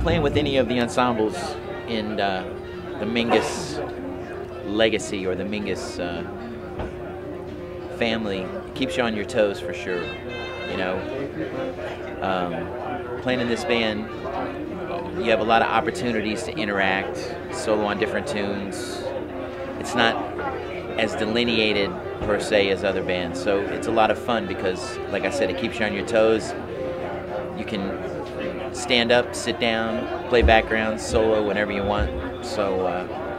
playing with any of the ensembles in the Mingus legacy or the Mingus family keeps you on your toes for sure. You know, playing in this band, you have a lot of opportunities to interact, solo on different tunes. It's not as delineated per se as other bands, so it's a lot of fun because, like I said, it keeps you on your toes. You can stand up, sit down, play background, solo whenever you want, so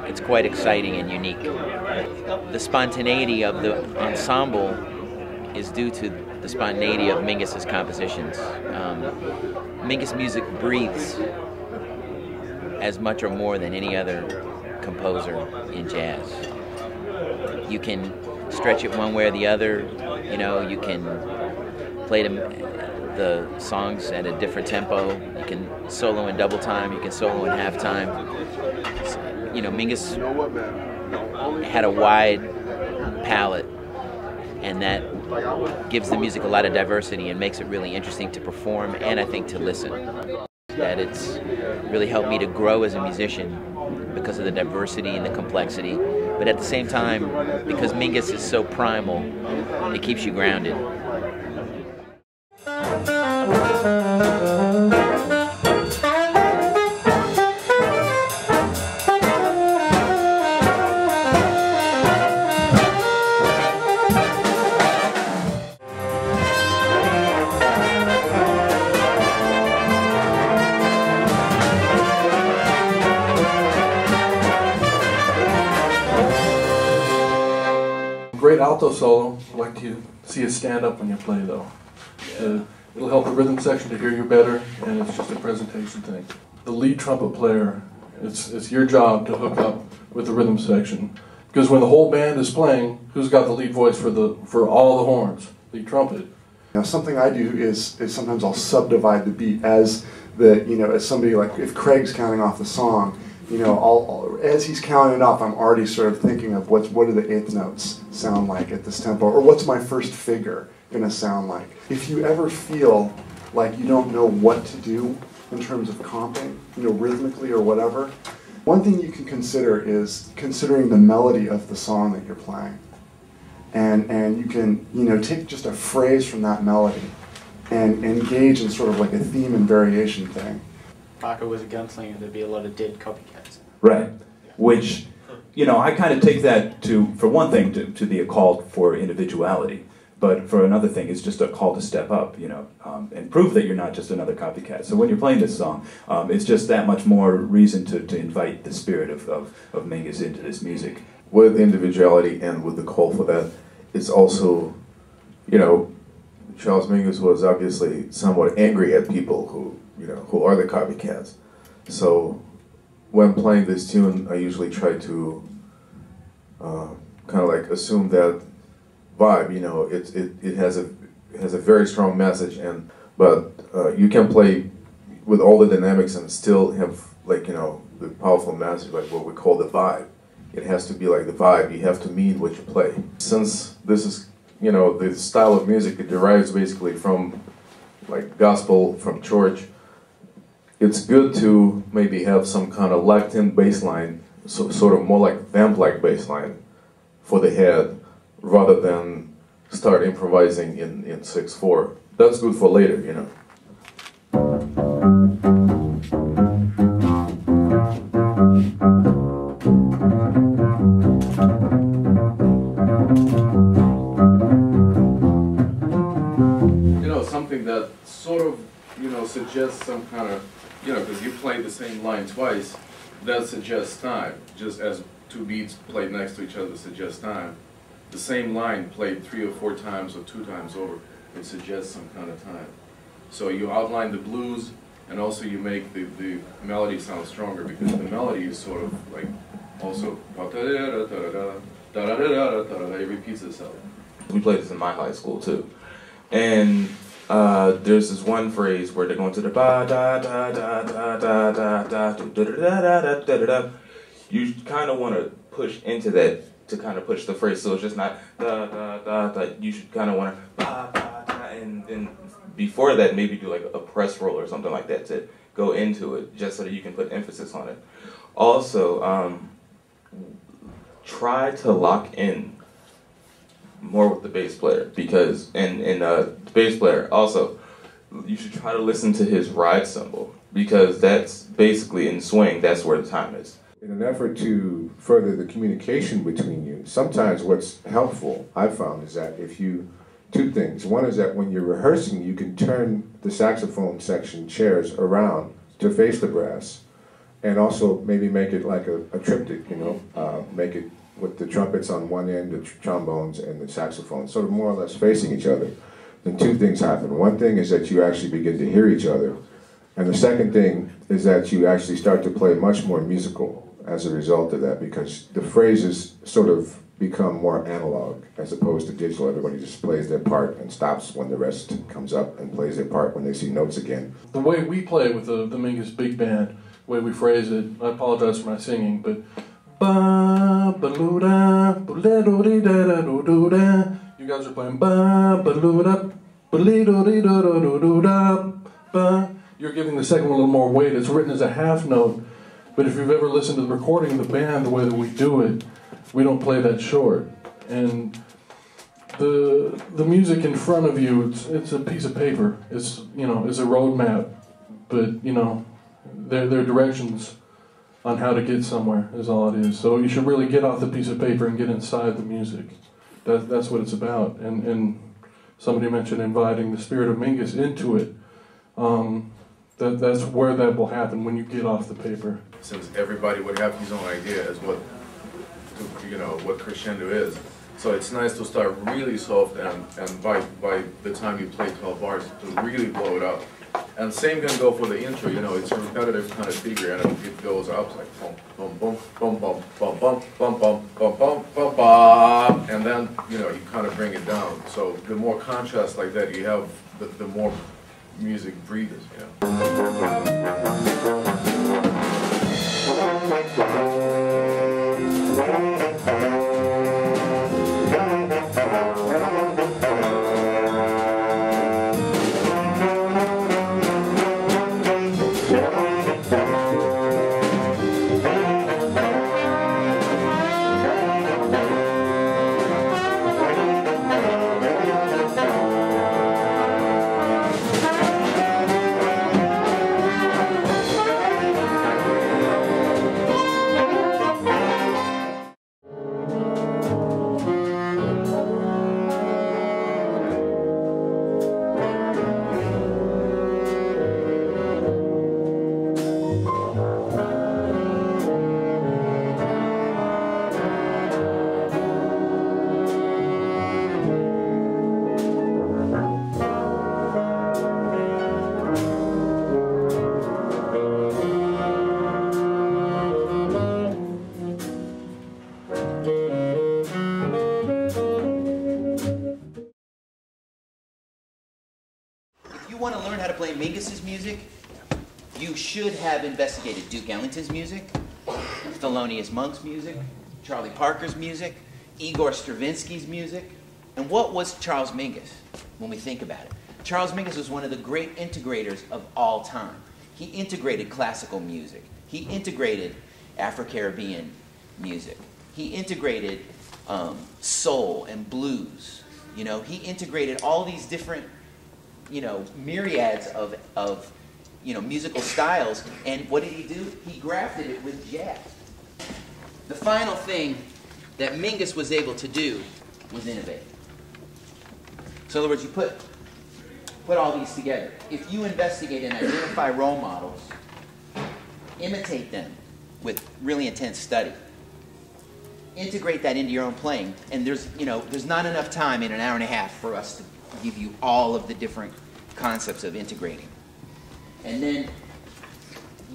it's quite exciting and unique. The spontaneity of the ensemble is due to the spontaneity of Mingus's compositions. Mingus music breathes as much or more than any other composer in jazz. You can stretch it one way or the other. You know, you can play the songs at a different tempo. You can solo in double time. You can solo in half time. You know, Mingus had a wide palette, and that gives the music a lot of diversity and makes it really interesting to perform and I think to listen. That it's really helped me to grow as a musician because of the diversity and the complexity. But at the same time, because Mingus is so primal, it keeps you grounded. Great alto solo. I'd like to see you stand up when you play, though. It'll help the rhythm section to hear you better, and it's just a presentation thing. The lead trumpet player, it's your job to hook up with the rhythm section, because when the whole band is playing, who's got the lead voice for all the horns? The trumpet. Now, something I do is sometimes I'll subdivide the beat as as somebody, like if Craig's counting off the song. You know, as he's counting it off, I'm already sort of thinking of what do the eighth notes sound like at this tempo, or what's my first figure going to sound like. If you ever feel like you don't know what to do in terms of comping, you know, rhythmically or whatever, one thing you can consider is considering the melody of the song that you're playing. And you can, you know, take just a phrase from that melody and engage in sort of like a theme and variation thing. Parker was a gunslinger, there'd be a lot of dead copycats. Right, which, you know, I kind of take that for one thing, to be a call for individuality, but for another thing, it's just a call to step up, you know, and prove that you're not just another copycat. So when you're playing this song, it's just that much more reason to invite the spirit of Mingus into this music. With individuality and with the call for that, it's also, you know, Charles Mingus was obviously somewhat angry at people who are the copycats. So when playing this tune, I usually try to kind of like assume that vibe. You know, it has a very strong message, but you can play with all the dynamics and still have, like, you know, the powerful message, like what we call the vibe. It has to be like the vibe. You have to mean what you play. Since this is, you know, the style of music, it derives basically from like gospel, from church. It's good to maybe have some kind of locked-in bass line, so sort of more like vamp-like bass line for the head, rather than start improvising in 6/4. That's good for later, you know. You know, something that sort of, you know, suggests some kind of, you know, because you play the same line twice, that suggests time. Just as two beats played next to each other suggests time. The same line played 3 or 4 times or 2 times over, it suggests some kind of time. So you outline the blues, and also you make the melody sound stronger, because the melody is sort of like also, it repeats itself. We played this in my high school too. And there's this one phrase where they're going to the ba da da da da da da da da da da da da. You kind of want to push into that to kind of push the phrase, so it's just not da da da da. You should kind of want to ba da da, and then before that maybe do like a press roll or something like that to go into it, just so that you can put emphasis on it. Also, try to lock in more with the bass player, because, and the bass player also, you should try to listen to his ride cymbal, because that's basically in swing, that's where the time is. In an effort to further the communication between you, sometimes what's helpful, I've found, is that if you, two things. One is that when you're rehearsing, you can turn the saxophone section chairs around to face the brass, and also maybe make it like a triptych, you know, make it with the trumpets on one end, the trombones, and the saxophone, sort of more or less facing each other. Then two things happen. One thing is that you actually begin to hear each other, and the second thing is that you actually start to play much more musical as a result of that, because the phrases sort of become more analog as opposed to digital. Everybody just plays their part and stops when the rest comes up, and plays their part when they see notes again. The way we play with the Mingus Big Band, the way we phrase it, I apologize for my singing, but ba ba loo da ba le do dee da da do do da. You guys are playing ba ba loo da ba le do dee da da do do da ba. You're giving the second one a little more weight. It's written as a half note, but if you've ever listened to the recording of the band, the way that we do it, we don't play that short. And the music in front of you, it's a piece of paper. It's, you know, it's a roadmap, but you know, they're directions on how to get somewhere is all it is. So you should really get off the piece of paper and get inside the music. That's what it's about. And somebody mentioned inviting the spirit of Mingus into it. That's where that will happen, when you get off the paper. Since everybody would have his own idea as what, you know, what crescendo is. So it's nice to start really soft, and by the time you play 12 bars, to really blow it up. And same can go for the intro, you know, it's a repetitive kind of figure, and it goes up like bum bum bum bum bum bum bum bum bum bum bum bum, and then, you know, you kind of bring it down. So the more contrast like that you have, the more music breathes, you know. Mingus's music, you should have investigated Duke Ellington's music, Thelonious Monk's music, Charlie Parker's music, Igor Stravinsky's music. And what was Charles Mingus when we think about it? Charles Mingus was one of the great integrators of all time. He integrated classical music. He integrated Afro-Caribbean music. He integrated soul and blues. You know, he integrated all these different, you know, myriads of you know, musical styles. And what did he do? He grafted it with jazz. The final thing that Mingus was able to do was innovate. So in other words, you put all these together. If you investigate and identify role models, imitate them with really intense study, integrate that into your own playing, and there's not enough time in an hour and a half for us to give you all of the different concepts of integrating. And then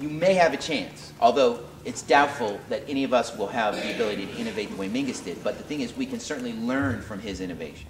you may have a chance, although it's doubtful that any of us will have the ability to innovate the way Mingus did, but the thing is, we can certainly learn from his innovation.